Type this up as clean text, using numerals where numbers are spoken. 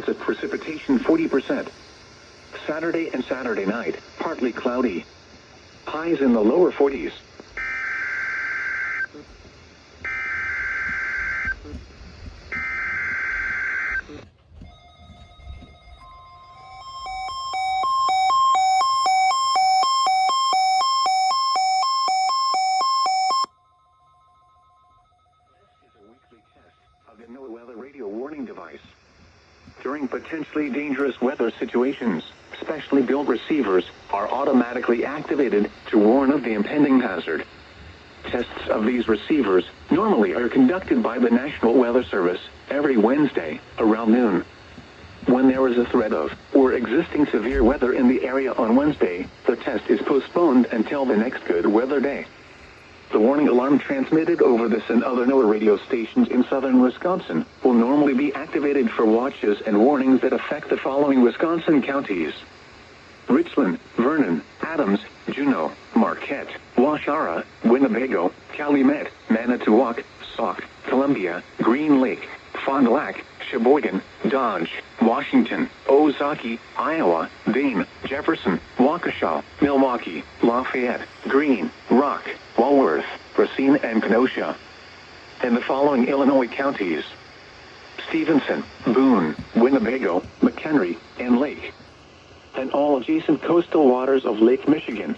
chance of precipitation 40%. Saturday and Saturday night, partly cloudy. Highs in the lower 40s. Of the NOAA Weather Radio Warning Device. During potentially dangerous weather situations, specially built receivers are automatically activated to warn of the impending hazard. Tests of these receivers normally are conducted by the National Weather Service every Wednesday around noon. When there is a threat of or existing severe weather in the area on Wednesday, the test is postponed until the next good weather day. The warning alarm transmitted over this and other NOAA radio stations in southern Wisconsin will normally be activated for watches and warnings that affect the following Wisconsin counties: Richland, Vernon, Adams, Juneau, Marquette, Waushara, Winnebago, Calumet, Manitowoc, Sauk, Columbia, Green Lake, Fond du Lac, Sheboygan, Dodge, Washington, Ozaukee, Iowa, Dane, Jefferson, Waukesha, Milwaukee, Lafayette, Greene, Rock, Walworth, Racine, and Kenosha. And the following Illinois counties: Stevenson, Boone, Winnebago, McHenry, and Lake. And all adjacent coastal waters of Lake Michigan.